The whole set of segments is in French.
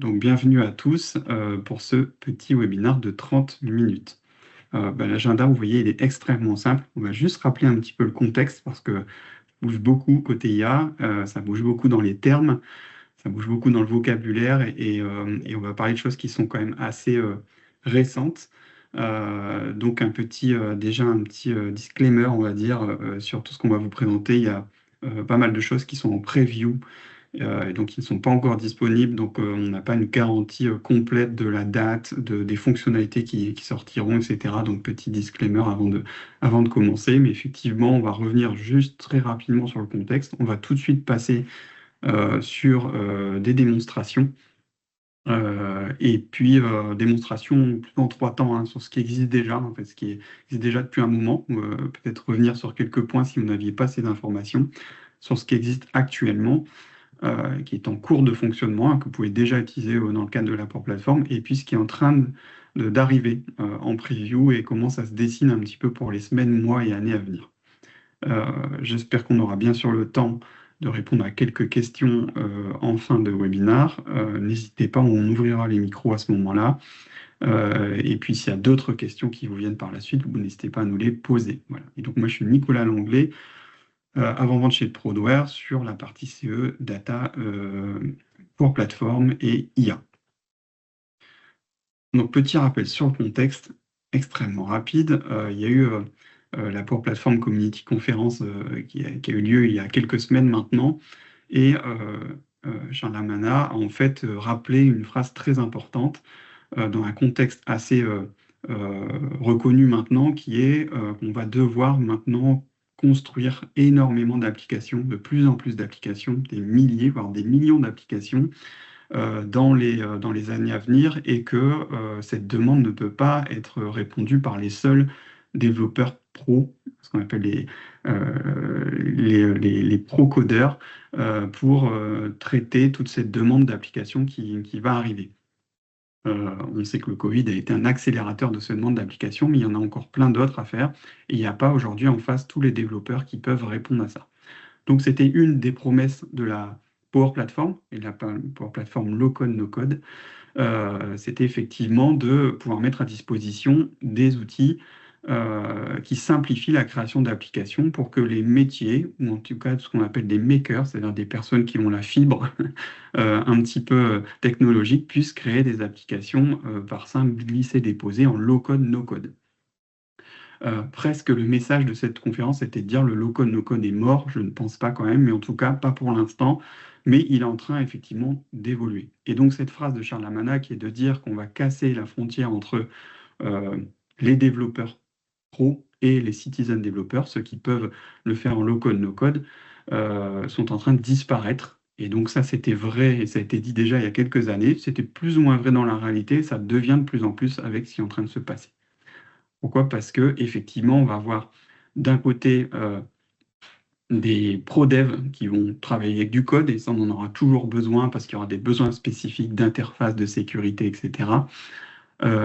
Donc bienvenue à tous pour ce petit webinaire de 30 minutes. L'agenda, vous voyez, il est extrêmement simple. On va juste rappeler un petit peu le contexte parce que ça bouge beaucoup côté IA, ça bouge beaucoup dans les termes, ça bouge beaucoup dans le vocabulaire et on va parler de choses qui sont quand même assez récentes. Donc déjà un petit disclaimer, on va dire, sur tout ce qu'on va vous présenter. Il y a pas mal de choses qui sont en preview et donc ils ne sont pas encore disponibles, donc on n'a pas une garantie complète de la date, des fonctionnalités qui sortiront, etc. Donc petit disclaimer avant de commencer, mais effectivement on va revenir juste très rapidement sur le contexte. On va tout de suite passer sur des démonstrations. Et puis, démonstration plutôt en trois temps, hein, sur ce qui existe déjà, en fait, ce qui existe déjà depuis un moment. Peut-être revenir sur quelques points si vous n'aviez pas ces informations, sur ce qui existe actuellement, qui est en cours de fonctionnement, hein, que vous pouvez déjà utiliser dans le cadre de la Power Platform, et puis ce qui est en train d'arriver en preview et comment ça se dessine un petit peu pour les semaines, mois et années à venir. J'espère qu'on aura bien sûr le temps de répondre à quelques questions en fin de webinaire. N'hésitez pas, on ouvrira les micros à ce moment-là. Et puis, s'il y a d'autres questions qui vous viennent par la suite, vous n'hésitez pas à nous les poser. Voilà. Et donc, moi, je suis Nicolas Langlais, avant-vente chez Prodware sur la partie CE, data pour plateforme et IA. Donc, petit rappel sur le contexte, extrêmement rapide. Il y a eu la Power Platform Community Conference qui a eu lieu il y a quelques semaines maintenant. Et Charles Lamana a en fait rappelé une phrase très importante dans un contexte assez reconnu maintenant, qui est qu'on va devoir maintenant construire énormément d'applications, de plus en plus d'applications, des milliers, voire des millions d'applications dans les années à venir et que cette demande ne peut pas être répondue par les seuls développeurs pro, ce qu'on appelle les pro-codeurs, pour traiter toute cette demande d'application qui va arriver. On sait que le Covid a été un accélérateur de cette demande d'application, mais il y en a encore plein d'autres à faire et il n'y a pas aujourd'hui en face tous les développeurs qui peuvent répondre à ça. Donc, c'était une des promesses de la Power Platform et de la Power Platform Low Code, No Code. C'était effectivement de pouvoir mettre à disposition des outils qui simplifient la création d'applications pour que les métiers, ou en tout cas ce qu'on appelle des makers, c'est-à-dire des personnes qui ont la fibre un petit peu technologique, puissent créer des applications par simple glisser-déposer en low code, no code. Presque le message de cette conférence était de dire le low-code, no-code est mort, je ne pense pas quand même, mais en tout cas pas pour l'instant, mais il est en train effectivement d'évoluer. Et donc cette phrase de Charles Lamana qui est de dire qu'on va casser la frontière entre euh, les développeurs pro et les citizen développeurs, ceux qui peuvent le faire en low-code, no-code, sont en train de disparaître. Et donc ça, c'était vrai, et ça a été dit déjà il y a quelques années, c'était plus ou moins vrai dans la réalité, ça devient de plus en plus avec ce qui est en train de se passer. Pourquoi? Parce que effectivement, on va avoir d'un côté des pro-devs qui vont travailler avec du code, et ça, on en aura toujours besoin parce qu'il y aura des besoins spécifiques d'interface, de sécurité, etc.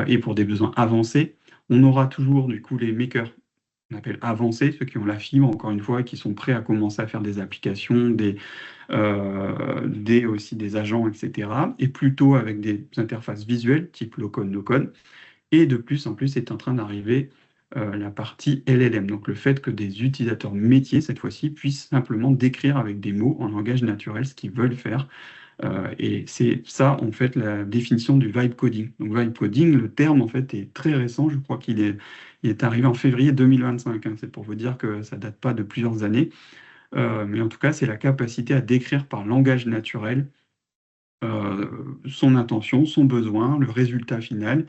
Et pour des besoins avancés, on aura toujours du coup les makers, on appelle avancés, ceux qui ont la fibre, encore une fois, et qui sont prêts à commencer à faire des applications, aussi des agents, etc. Et plutôt avec des interfaces visuelles, type low-code, no-code. Et de plus en plus est en train d'arriver la partie LLM, donc le fait que des utilisateurs métiers, cette fois-ci, puissent simplement décrire avec des mots en langage naturel ce qu'ils veulent faire. Et c'est ça, en fait, la définition du vibe coding. Donc, vibe coding, le terme, en fait, est très récent. Je crois il est arrivé en février 2025. Hein. C'est pour vous dire que ça date pas de plusieurs années. Mais en tout cas, c'est la capacité à décrire par langage naturel son intention, son besoin, le résultat final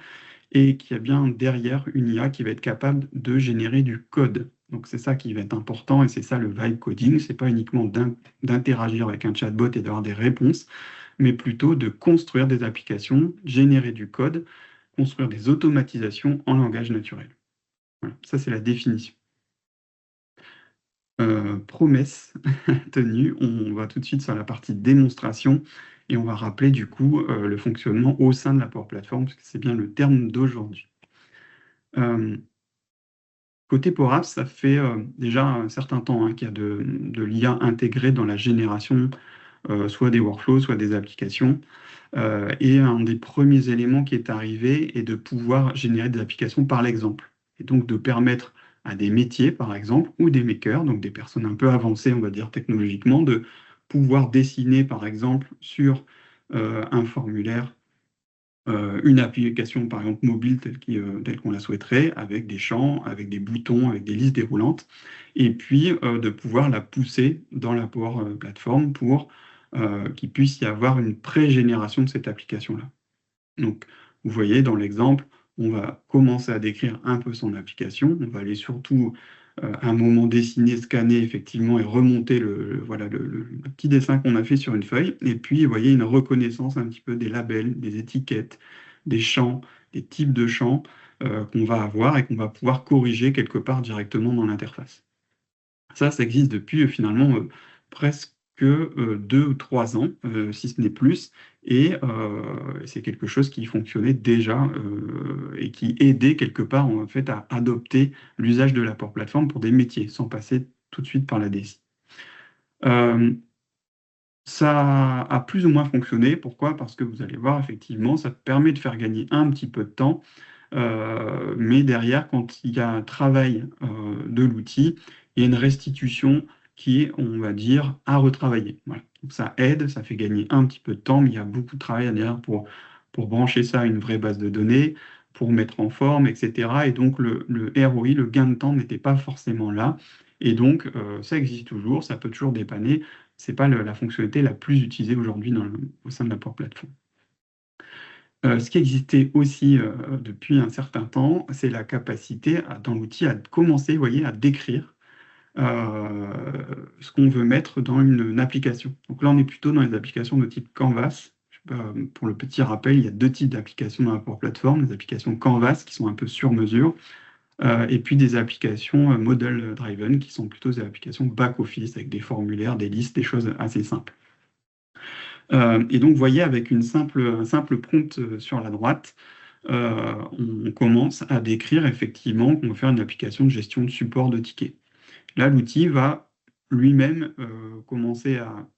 et qu'il y a bien derrière une IA qui va être capable de générer du code. Donc c'est ça qui va être important et c'est ça le vibe coding. C'est pas uniquement d'interagir avec un chatbot et d'avoir des réponses, mais plutôt de construire des applications, générer du code, construire des automatisations en langage naturel. Voilà, ça c'est la définition. Promesse tenue, on va tout de suite sur la partie démonstration et on va rappeler du coup le fonctionnement au sein de la Power Platform, parce que c'est bien le terme d'aujourd'hui. Côté Power Apps, ça fait déjà un certain temps hein, qu'il y a de l'IA intégrée dans la génération soit des workflows, soit des applications. Et un des premiers éléments qui est arrivé est de pouvoir générer des applications par l'exemple. Et donc de permettre à des métiers, par exemple, ou des makers, donc des personnes un peu avancées, on va dire technologiquement, de pouvoir dessiner, par exemple, sur un formulaire, une application, par exemple, mobile telle qu'on la souhaiterait, avec des champs, avec des boutons, avec des listes déroulantes, et puis de pouvoir la pousser dans la Power Platform pour qu'il puisse y avoir une pré-génération de cette application-là. Donc, vous voyez, dans l'exemple, on va commencer à décrire un peu son application. On va aller surtout, à un moment, dessiner, scanner, effectivement, et remonter voilà, le petit dessin qu'on a fait sur une feuille. Et puis, vous voyez, une reconnaissance un petit peu des labels, des étiquettes, des champs, des types de champs qu'on va avoir et qu'on va pouvoir corriger quelque part directement dans l'interface. Ça existe depuis finalement presque 2 ou 3 ans, si ce n'est plus, et c'est quelque chose qui fonctionnait déjà et qui aidait quelque part en fait à adopter l'usage de la Power Platform pour des métiers, sans passer tout de suite par la DSI. Ça a plus ou moins fonctionné. Pourquoi? Parce que vous allez voir, effectivement, ça permet de faire gagner un petit peu de temps. Mais derrière, quand il y a un travail de l'outil, il y a une restitution qui est, on va dire, à retravailler. Voilà. Donc ça aide, ça fait gagner un petit peu de temps, mais il y a beaucoup de travail derrière pour brancher ça à une vraie base de données, pour mettre en forme, etc. Et donc le ROI, le gain de temps n'était pas forcément là. Et donc ça existe toujours, ça peut toujours dépanner. C'est pas la fonctionnalité la plus utilisée aujourd'hui au sein de la Power Platform. Ce qui existait aussi depuis un certain temps, c'est la capacité dans l'outil à commencer, vous voyez, à décrire ce qu'on veut mettre dans une application. Donc là, on est plutôt dans les applications de type Canvas. Je sais pas, pour le petit rappel, il y a 2 types d'applications dans la Power Platform, les applications Canvas qui sont un peu sur mesure, et puis des applications model driven qui sont plutôt des applications back-office avec des formulaires, des listes, des choses assez simples. Et donc, vous voyez, avec un simple prompt sur la droite, on commence à décrire effectivement qu'on va faire une application de gestion de support de tickets. Là, l'outil va lui-même commencer à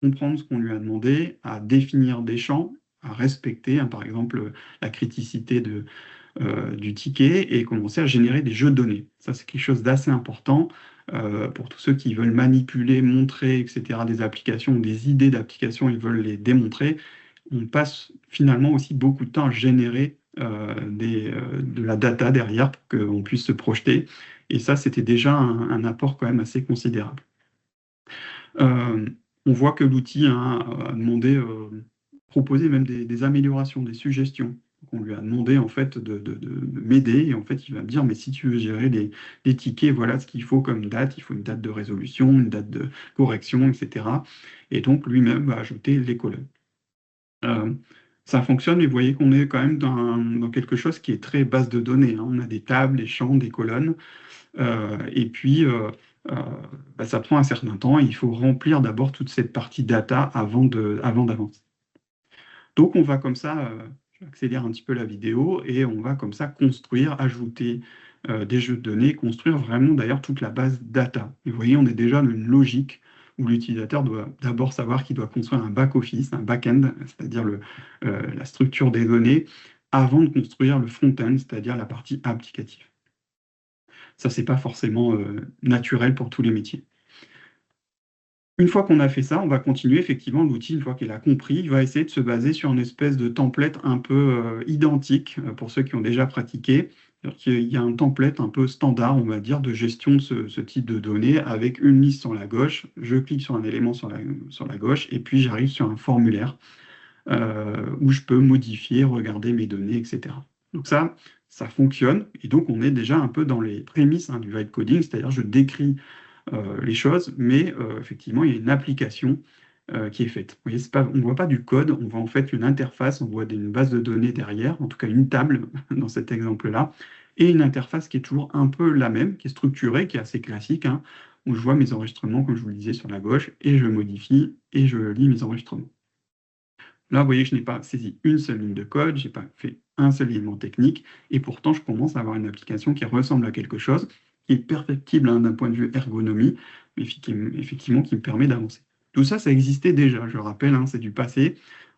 comprendre ce qu'on lui a demandé, à définir des champs, à respecter, par exemple, la criticité du ticket et commencer à générer des jeux de données. Ça, c'est quelque chose d'assez important pour tous ceux qui veulent manipuler, montrer, etc., des applications ou des idées d'applications, ils veulent les démontrer. On passe finalement aussi beaucoup de temps à générer de la data derrière pour qu'on puisse se projeter. Et ça, c'était déjà un apport quand même assez considérable. On voit que l'outil a demandé, proposé même des améliorations, des suggestions. Donc, on lui a demandé en fait de m'aider et en fait il va me dire mais si tu veux gérer les tickets, voilà ce qu'il faut comme date, il faut une date de résolution, une date de correction, etc. Et donc lui-même va ajouter les colonnes. Euh, Ça fonctionne, mais vous voyez qu'on est quand même dans quelque chose qui est très base de données, hein. On a des tables, des champs, des colonnes. Et puis, ça prend un certain temps. Il faut remplir d'abord toute cette partie data avant d'avancer. Donc, on va comme ça, je vais accélérer un petit peu la vidéo, et on va comme ça construire, ajouter des jeux de données, construire vraiment d'ailleurs toute la base data. Et vous voyez, on est déjà dans une logique où l'utilisateur doit d'abord savoir qu'il doit construire un back-office, un back-end, c'est-à-dire la structure des données, avant de construire le front-end, c'est-à-dire la partie applicative. Ça, c'est pas forcément naturel pour tous les métiers. Une fois qu'on a fait ça, on va continuer. Effectivement, l'outil, une fois qu'il a compris, il va essayer de se baser sur une espèce de template un peu identique pour ceux qui ont déjà pratiqué. Il y a un template un peu standard, on va dire, de gestion de ce type de données avec une liste sur la gauche. Je clique sur un élément sur la gauche et puis j'arrive sur un formulaire où je peux modifier, regarder mes données, etc. Donc ça fonctionne. Et donc, on est déjà un peu dans les prémices du vibe coding, c'est-à-dire je décris les choses, mais effectivement, il y a une application qui est faite. Vous voyez, on ne voit pas du code, on voit en fait une interface, on voit une base de données derrière, en tout cas une table dans cet exemple-là, et une interface qui est toujours un peu la même, qui est structurée, qui est assez classique, hein, où je vois mes enregistrements, comme je vous le disais, sur la gauche, et je modifie et je lis mes enregistrements. Là, vous voyez que je n'ai pas saisi une seule ligne de code, je n'ai pas fait un seul élément technique, et pourtant, je commence à avoir une application qui ressemble à quelque chose, qui est perfectible d'un point de vue ergonomie, mais effectivement qui me permet d'avancer. Tout ça, ça existait déjà, je rappelle, hein, c'est du passé.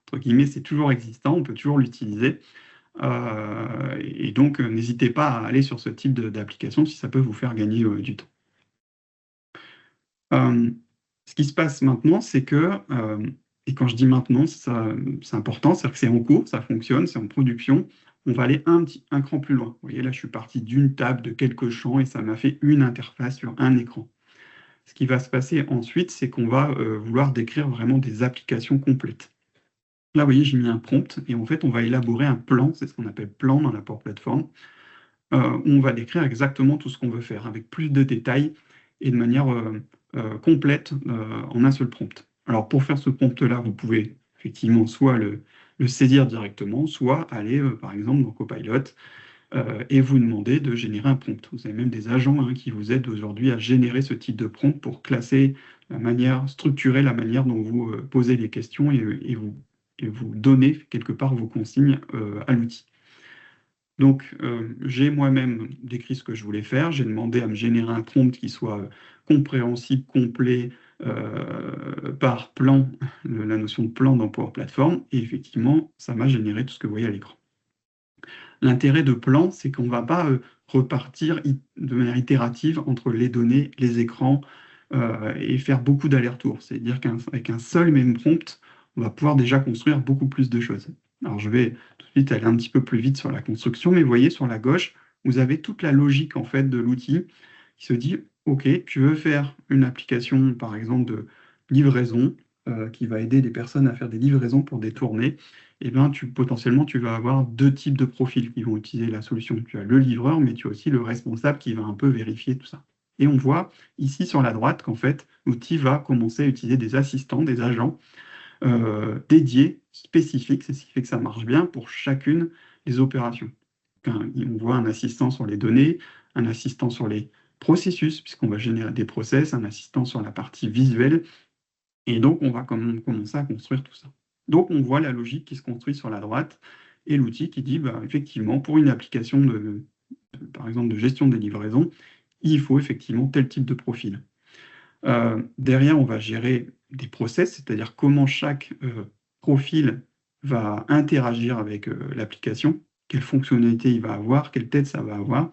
Entre guillemets, c'est toujours existant, on peut toujours l'utiliser. Et donc, n'hésitez pas à aller sur ce type d'application si ça peut vous faire gagner du temps. Euh, Ce qui se passe maintenant, c'est que, et quand je dis maintenant, c'est important, c'est-à-dire que c'est en cours, ça fonctionne, c'est en production. On va aller un cran plus loin. Vous voyez, là, je suis parti d'une table, de quelques champs, et ça m'a fait une interface sur un écran. Ce qui va se passer ensuite, c'est qu'on va vouloir décrire vraiment des applications complètes. Là, vous voyez, j'ai mis un prompt, et en fait, on va élaborer un plan, c'est ce qu'on appelle plan dans la Power Platform, où on va décrire exactement tout ce qu'on veut faire, avec plus de détails et de manière complète en un seul prompt. Alors pour faire ce prompt-là, vous pouvez effectivement soit le saisir directement, soit aller par exemple dans Copilot et vous demander de générer un prompt. Vous avez même des agents qui vous aident aujourd'hui à générer ce type de prompt pour classer la manière, structurer la manière dont vous posez les questions et vous donnez quelque part vos consignes à l'outil. Donc, j'ai moi-même décrit ce que je voulais faire. J'ai demandé à me générer un prompt qui soit compréhensible, complet, par plan, la notion de plan dans Power Platform. Et effectivement, ça m'a généré tout ce que vous voyez à l'écran. L'intérêt de plan, c'est qu'on ne va pas repartir de manière itérative entre les données, les écrans, et faire beaucoup d'allers-retours. C'est-à-dire qu'avec un seul et même prompt, on va pouvoir déjà construire beaucoup plus de choses. Alors je vais tout de suite aller un petit peu plus vite sur la construction, mais vous voyez sur la gauche, vous avez toute la logique en fait de l'outil qui se dit, OK, tu veux faire une application par exemple de livraison qui va aider des personnes à faire des livraisons pour des tournées. Eh ben, potentiellement, tu vas avoir deux types de profils qui vont utiliser la solution. Tu as le livreur, mais tu as aussi le responsable qui va un peu vérifier tout ça. Et on voit ici sur la droite qu'en fait, l'outil va commencer à utiliser des assistants, des agents dédiés, spécifiques. C'est ce qui fait que ça marche bien pour chacune des opérations. On voit un assistant sur les données, un assistant sur les processus, puisqu'on va générer des process, un assistant sur la partie visuelle. Et donc, on va commencer à construire tout ça. Donc, on voit la logique qui se construit sur la droite et l'outil qui dit, bah, effectivement, pour une application par exemple, de gestion des livraisons, il faut effectivement tel type de profil. Derrière, on va gérer des process, c'est-à-dire comment chaque profil va interagir avec l'application, quelles fonctionnalités il va avoir, quelle tête ça va avoir,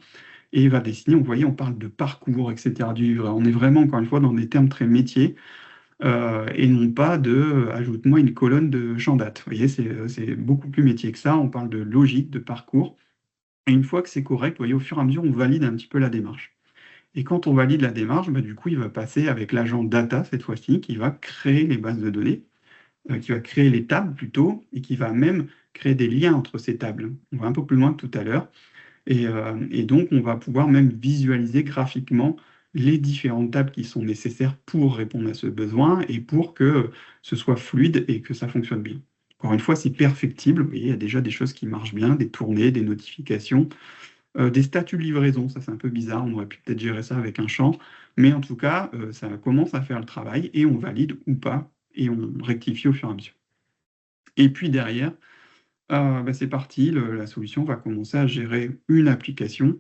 et il va dessiner, vous voyez, on parle de parcours, etc. On est vraiment, encore une fois, dans des termes très métiers, et non pas de ajoute-moi une colonne de champ date. Vous voyez, c'est beaucoup plus métier que ça, on parle de logique, de parcours, et une fois que c'est correct, vous voyez, au fur et à mesure, on valide un petit peu la démarche. Et quand on valide la démarche, bah, du coup, il va passer avec l'agent data, cette fois-ci, qui va créer les bases de données, qui va créer les tables plutôt, et qui va même créer des liens entre ces tables. On va un peu plus loin que tout à l'heure. Et donc, on va pouvoir même visualiser graphiquement les différentes tables qui sont nécessaires pour répondre à ce besoin et pour que ce soit fluide et que ça fonctionne bien. Encore une fois, c'est perfectible. Vous voyez, il y a déjà des choses qui marchent bien, des tournées, des notifications. Des statuts de livraison, ça c'est un peu bizarre, on aurait pu peut-être gérer ça avec un champ, mais en tout cas, ça commence à faire le travail et on valide ou pas, et on rectifie au fur et à mesure. Et puis derrière, bah, c'est parti, la solution va commencer à gérer une application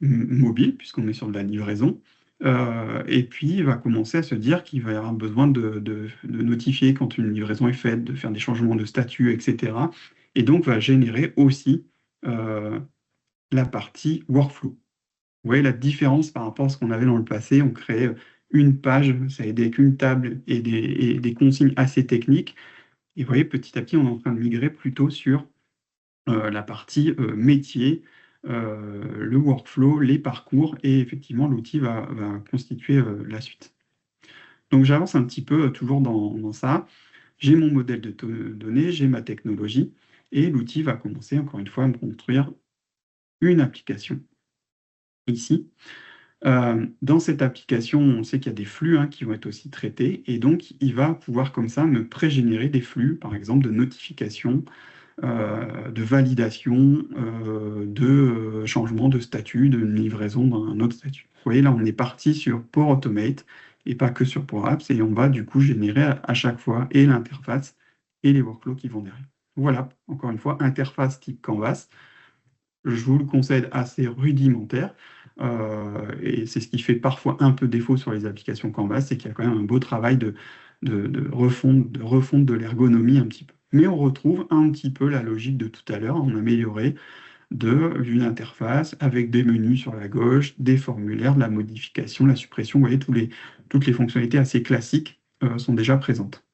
mobile, puisqu'on est sur de la livraison, et puis il va commencer à se dire qu'il va y avoir besoin de notifier quand une livraison est faite, de faire des changements de statut, etc. Et donc va générer aussi euh, la partie workflow. Vous voyez la différence par rapport à ce qu'on avait dans le passé. On créait une page, ça aidait qu'une table et des consignes assez techniques. Et vous voyez, petit à petit, on est en train de migrer plutôt sur la partie métier, le workflow, les parcours, et effectivement, l'outil va constituer la suite. Donc j'avance un petit peu toujours dans ça. J'ai mon modèle de données, j'ai ma technologie, et l'outil va commencer, encore une fois, à me construire une application ici. Dans cette application, on sait qu'il y a des flux qui vont être aussi traités, et donc il va pouvoir comme ça me pré-générer des flux, par exemple de notifications, de validation, de changement de statut, de livraison d'un autre statut. Vous voyez, là, on est parti sur Power Automate et pas que sur Power Apps, et on va du coup générer à chaque fois et l'interface et les workflows qui vont derrière. Voilà, encore une fois, interface type Canvas. je vous le concède, assez rudimentaire. Et c'est ce qui fait parfois un peu défaut sur les applications Canvas, c'est qu'il y a quand même un beau travail de refonte de l'ergonomie un petit peu. Mais on retrouve un petit peu la logique de tout à l'heure, en amélioré, d'une interface avec des menus sur la gauche, des formulaires, de la modification, la suppression. Vous voyez, toutes les fonctionnalités assez classiques sont déjà présentes.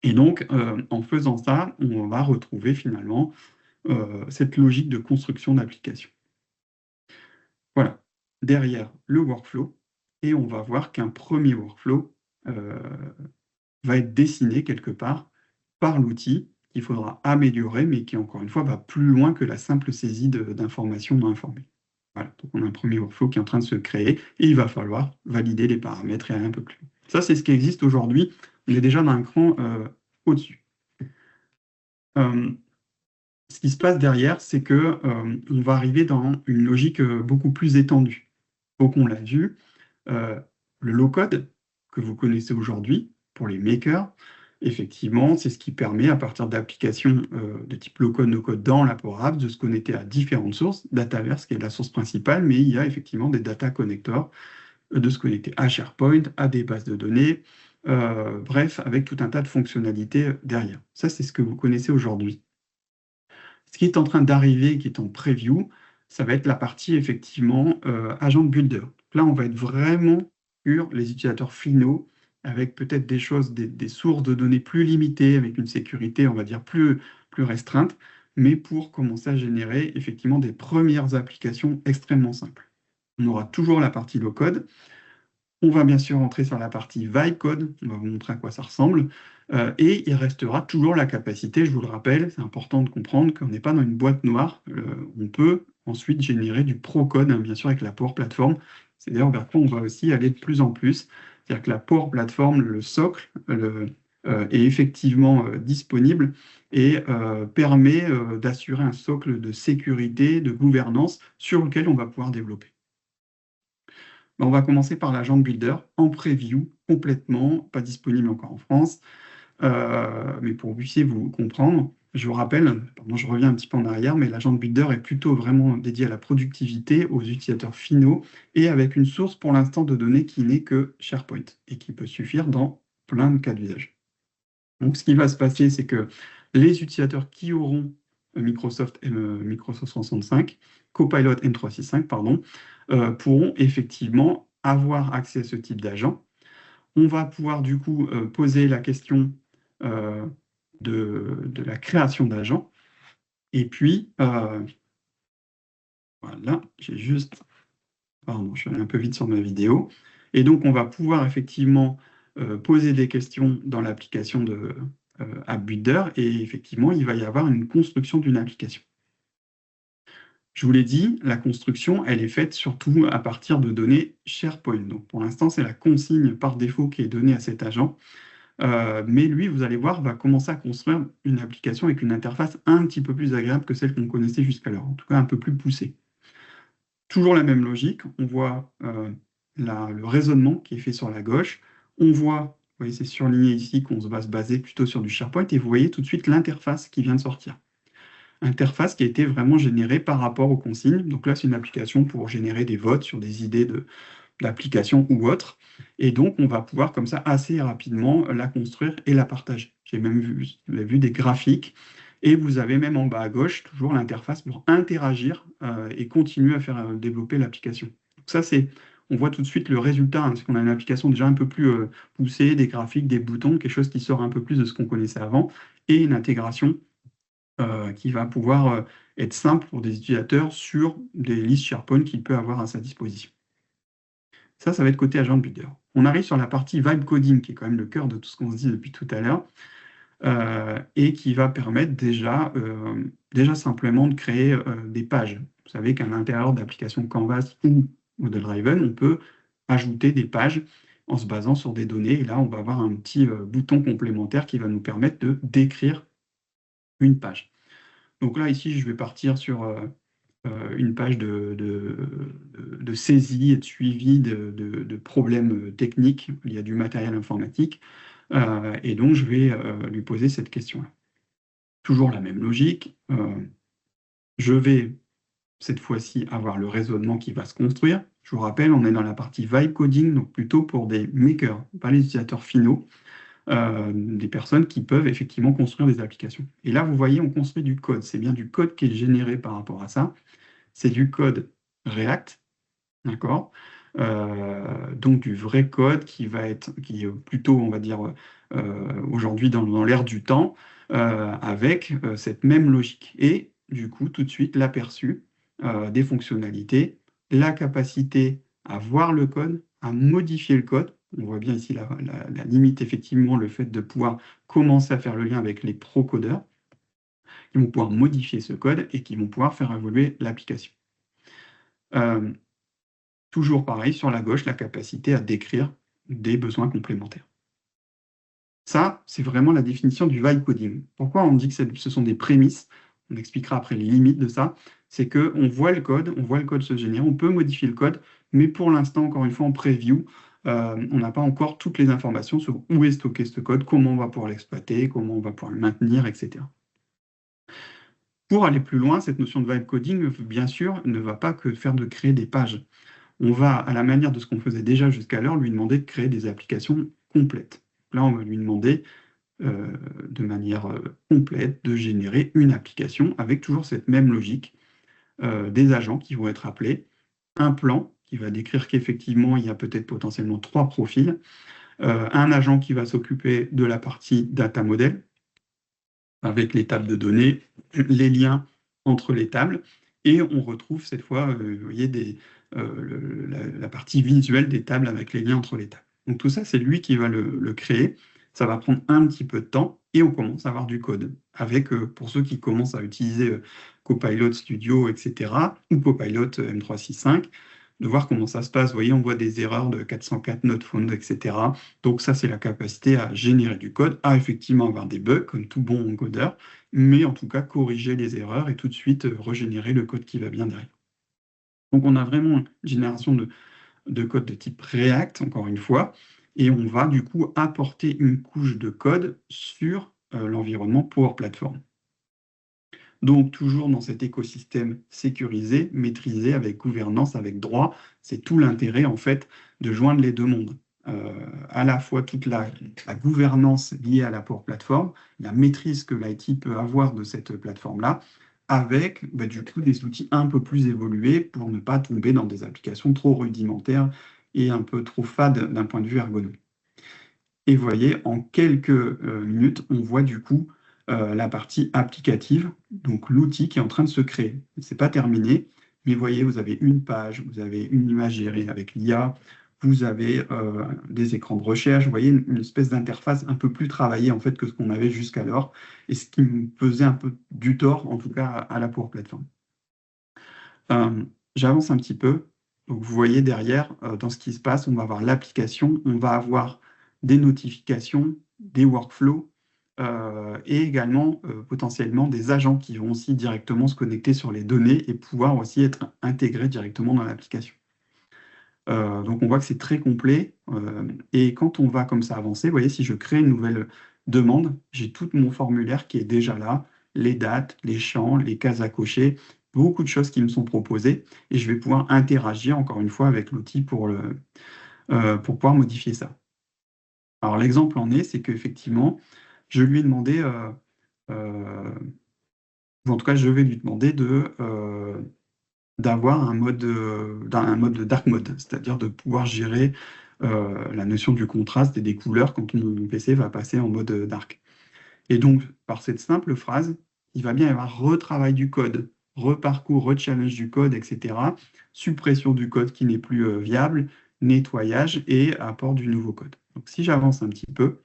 Et donc, en faisant ça, on va retrouver finalement cette logique de construction d'application. Voilà, derrière le workflow, et on va voir qu'un premier workflow va être dessiné quelque part par l'outil qu'il faudra améliorer, mais qui, encore une fois, va plus loin que la simple saisie d'informations non informées. Voilà, donc on a un premier workflow qui est en train de se créer, et il va falloir valider les paramètres et aller un peu plus loin. Ça, c'est ce qui existe aujourd'hui. On est déjà d'un cran au-dessus. Ce qui se passe derrière, c'est que on va arriver dans une logique beaucoup plus étendue. Donc, on l'a vu, le low-code que vous connaissez aujourd'hui pour les makers, effectivement, c'est ce qui permet, à partir d'applications de type low-code, no-code dans la Power Apps, de se connecter à différentes sources, Dataverse qui est la source principale, mais il y a effectivement des data connectors, de se connecter à SharePoint, à des bases de données, bref, avec tout un tas de fonctionnalités derrière. Ça, c'est ce que vous connaissez aujourd'hui. Ce qui est en train d'arriver, qui est en preview, ça va être la partie effectivement agent builder. Là, on va être vraiment sur les utilisateurs finaux, avec peut-être des choses, des sources de données plus limitées, avec une sécurité, on va dire, plus restreinte, mais pour commencer à générer effectivement des premières applications extrêmement simples. On aura toujours la partie low-code. On va bien sûr entrer sur la partie vibe code, on va vous montrer à quoi ça ressemble, et il restera toujours la capacité, je vous le rappelle, c'est important de comprendre qu'on n'est pas dans une boîte noire, on peut ensuite générer du pro-code, hein, bien sûr avec la Power Platform, c'est d'ailleurs vers quoi on va aussi aller de plus en plus, c'est-à-dire que la Power Platform, le socle, est effectivement disponible et permet d'assurer un socle de sécurité, de gouvernance sur lequel on va pouvoir développer. On va commencer par l'agent builder en preview, complètement, pas disponible encore en France, mais pour que vous puissiez vous comprendre, je vous rappelle, pardon, je reviens un petit peu en arrière, mais l'agent builder est plutôt vraiment dédié à la productivité, aux utilisateurs finaux, et avec une source pour l'instant de données qui n'est que SharePoint, et qui peut suffire dans plein de cas d'usage. Donc ce qui va se passer, c'est que les utilisateurs qui auront Microsoft 365, Copilot M365, pardon, pourront effectivement avoir accès à ce type d'agent. On va pouvoir du coup poser la question de la création d'agents. Et puis, voilà, j'ai juste... Pardon, je suis allé un peu vite sur ma vidéo. Et donc, on va pouvoir effectivement poser des questions dans l'application de App Builder. Et effectivement, il va y avoir une construction d'une application. Je vous l'ai dit, la construction, elle est faite surtout à partir de données SharePoint. Donc pour l'instant, c'est la consigne par défaut qui est donnée à cet agent. Mais lui, vous allez voir, va commencer à construire une application avec une interface un petit peu plus agréable que celle qu'on connaissait jusqu'alors, en tout cas un peu plus poussée. Toujours la même logique, on voit le raisonnement qui est fait sur la gauche, on voit, vous voyez, c'est surligné ici qu'on va se baser plutôt sur du SharePoint, et vous voyez tout de suite l'interface qui vient de sortir. Interface qui a été vraiment générée par rapport aux consignes. Donc là, c'est une application pour générer des votes sur des idées d'application ou autre. Et donc, on va pouvoir comme ça assez rapidement la construire et la partager. J'ai même vu, vous avez vu des graphiques. Et vous avez même en bas à gauche toujours l'interface pour interagir et continuer à faire développer l'application. Donc ça, on voit tout de suite le résultat, hein, parce qu'on a une application déjà un peu plus poussée, des graphiques, des boutons, quelque chose qui sort un peu plus de ce qu'on connaissait avant, et une intégration qui va pouvoir être simple pour des utilisateurs sur des listes SharePoint qu'il peut avoir à sa disposition. Ça va être côté agent builder. On arrive sur la partie vibe coding, qui est quand même le cœur de tout ce qu'on se dit depuis tout à l'heure, et qui va permettre déjà simplement de créer des pages. Vous savez qu'à l'intérieur d'applications Canvas ou Model Driven, on peut ajouter des pages en se basant sur des données. Et là, on va avoir un petit bouton complémentaire qui va nous permettre de décrire une page. Donc là, ici, je vais partir sur une page de saisie et de suivi de problèmes techniques. Il y a du matériel informatique. Et donc, je vais lui poser cette question-là. Toujours la même logique. Je vais cette fois-ci avoir le raisonnement qui va se construire. Je vous rappelle, on est dans la partie vibe coding, donc plutôt pour des makers, pas les utilisateurs finaux, des personnes qui peuvent effectivement construire des applications. Et là, vous voyez, on construit du code. C'est bien du code qui est généré par rapport à ça. C'est du code React, d'accord? Donc du vrai code qui est plutôt, on va dire, aujourd'hui dans l'air du temps, avec cette même logique. Et du coup, tout de suite, l'aperçu des fonctionnalités, la capacité à voir le code, à modifier le code. On voit bien ici la limite, effectivement, le fait de pouvoir commencer à faire le lien avec les pro-codeurs, qui vont pouvoir modifier ce code et qui vont pouvoir faire évoluer l'application. Toujours pareil, sur la gauche, la capacité à décrire des besoins complémentaires. Ça, c'est vraiment la définition du vibe coding. Pourquoi on dit que ce sont des prémices? On expliquera après les limites de ça. C'est qu'on voit le code se générer, on peut modifier le code, mais pour l'instant, encore une fois, en preview, on n'a pas encore toutes les informations sur où est stocké ce code, comment on va pouvoir l'exploiter, comment on va pouvoir le maintenir, etc. Pour aller plus loin, cette notion de vibe coding, bien sûr, ne va pas que faire de créer des pages. On va, à la manière de ce qu'on faisait déjà jusqu'alors, lui demander de créer des applications complètes. Là, on va lui demander de manière complète de générer une application avec toujours cette même logique, des agents qui vont être appelés, un plan qui va décrire qu'effectivement, il y a peut-être potentiellement 3 profils, un agent qui va s'occuper de la partie data model, avec les tables de données, les liens entre les tables, et on retrouve cette fois, vous voyez, la partie visuelle des tables avec les liens entre les tables. Donc tout ça, c'est lui qui va le créer. Ça va prendre un petit peu de temps, et on commence à avoir du code. Avec, pour ceux qui commencent à utiliser Copilot Studio, etc., ou Copilot M365, de voir comment ça se passe. Vous voyez, on voit des erreurs de 404 not found, etc. Donc ça, c'est la capacité à générer du code, à effectivement avoir des bugs, comme tout bon codeur, mais en tout cas corriger les erreurs et tout de suite régénérer le code qui va bien derrière. Donc on a vraiment une génération de code de type React, encore une fois, et on va du coup apporter une couche de code sur l'environnement Power Platform. Donc toujours dans cet écosystème sécurisé, maîtrisé, avec gouvernance, avec droit. C'est tout l'intérêt en fait de joindre les deux mondes. À la fois toute la gouvernance liée à la Power Platform, la maîtrise que l'IT peut avoir de cette plateforme-là, avec du coup des outils un peu plus évolués pour ne pas tomber dans des applications trop rudimentaires et un peu trop fades d'un point de vue ergonomique. Et vous voyez, en quelques minutes, on voit du coup la partie applicative, donc l'outil qui est en train de se créer. Ce n'est pas terminé, mais vous voyez, vous avez une page, vous avez une image gérée avec l'IA, vous avez des écrans de recherche, vous voyez une espèce d'interface un peu plus travaillée en fait que ce qu'on avait jusqu'alors, et ce qui me faisait un peu du tort, en tout cas à la Power Platform. J'avance un petit peu. Donc vous voyez derrière, dans ce qui se passe, on va avoir l'application, on va avoir des notifications, des workflows, et également potentiellement des agents qui vont aussi directement se connecter sur les données et pouvoir aussi être intégrés directement dans l'application. Donc on voit que c'est très complet, et quand on va comme ça avancer, vous voyez, si je crée une nouvelle demande, j'ai tout mon formulaire qui est déjà là, les dates, les champs, les cases à cocher, beaucoup de choses qui me sont proposées, et je vais pouvoir interagir encore une fois avec l'outil pour pouvoir modifier ça. Alors l'exemple en est, c'est qu'effectivement, je lui ai demandé, ou en tout cas je vais lui demander d'avoir un mode de dark mode, c'est-à-dire de pouvoir gérer la notion du contraste et des couleurs quand mon PC va passer en mode dark. Et donc, par cette simple phrase, il va bien y avoir retravail du code, reparcours, rechallenge du code, etc., suppression du code qui n'est plus viable, nettoyage et apport du nouveau code. Donc, si j'avance un petit peu,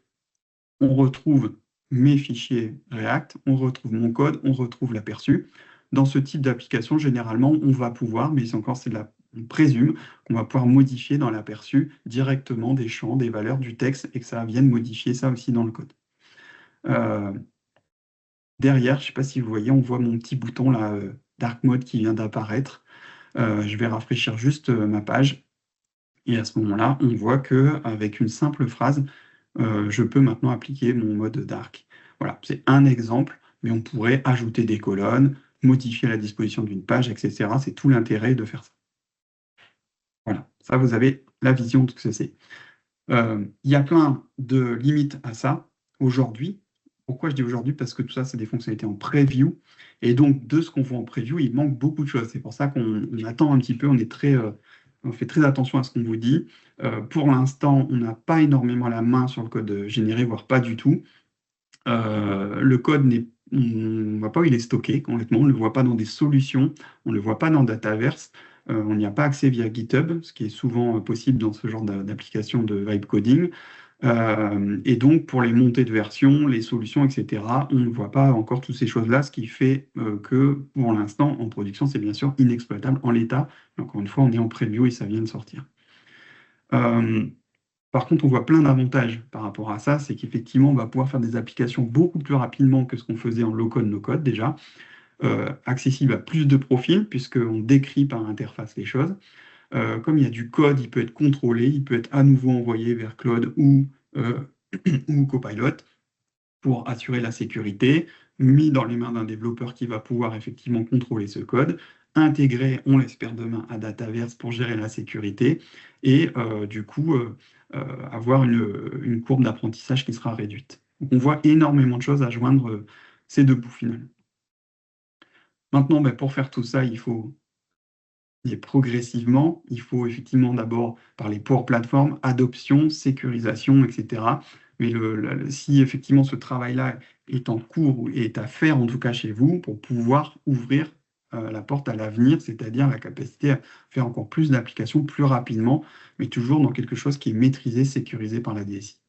on retrouve mes fichiers React, on retrouve mon code, on retrouve l'aperçu. Dans ce type d'application, généralement, on va pouvoir, mais encore on présume qu'on va pouvoir modifier dans l'aperçu directement des champs, des valeurs du texte et que ça vienne modifier ça aussi dans le code. Derrière, je ne sais pas si vous voyez, on voit mon petit bouton là, Dark Mode qui vient d'apparaître. Je vais rafraîchir juste ma page. Et à ce moment-là, on voit qu'avec une simple phrase, je peux maintenant appliquer mon mode dark. Voilà, c'est un exemple, mais on pourrait ajouter des colonnes, modifier la disposition d'une page, etc. C'est tout l'intérêt de faire ça. Voilà, ça, vous avez la vision de ce que c'est. Il y a plein de limites à ça aujourd'hui. Pourquoi je dis aujourd'hui? Parce que tout ça, c'est des fonctionnalités en preview. Et donc, de ce qu'on voit en preview, il manque beaucoup de choses. C'est pour ça qu'on attend un petit peu, on fait très attention à ce qu'on vous dit. Pour l'instant, on n'a pas énormément la main sur le code généré, voire pas du tout. Le code on ne voit pas où il est stocké, honnêtement, on ne le voit pas dans des solutions, on ne le voit pas dans Dataverse, on n'y a pas accès via GitHub, ce qui est souvent possible dans ce genre d'application de vibe coding. Et donc, pour les montées de version, les solutions, etc., on ne voit pas encore toutes ces choses-là, ce qui fait que, pour l'instant, en production, c'est bien sûr inexploitable en l'état. Encore une fois, on est en preview et ça vient de sortir. Par contre, on voit plein d'avantages par rapport à ça, c'est qu'effectivement, on va pouvoir faire des applications beaucoup plus rapidement que ce qu'on faisait en low-code, no-code déjà, accessible à plus de profils, puisqu'on décrit par interface les choses. Comme il y a du code, il peut être contrôlé, il peut être à nouveau envoyé vers Claude ou Copilot pour assurer la sécurité, mis dans les mains d'un développeur qui va pouvoir effectivement contrôler ce code, intégré, on l'espère demain, à Dataverse pour gérer la sécurité, et du coup, avoir une courbe d'apprentissage qui sera réduite. Donc on voit énormément de choses à joindre ces deux bouts finalement. Maintenant, pour faire tout ça, il faut et progressivement, il faut effectivement d'abord parler pour plateforme, adoption, sécurisation, etc. Mais si effectivement ce travail-là est en cours ou est à faire, en tout cas chez vous, pour pouvoir ouvrir la porte à l'avenir, c'est-à-dire la capacité à faire encore plus d'applications plus rapidement, mais toujours dans quelque chose qui est maîtrisé, sécurisé par la DSI.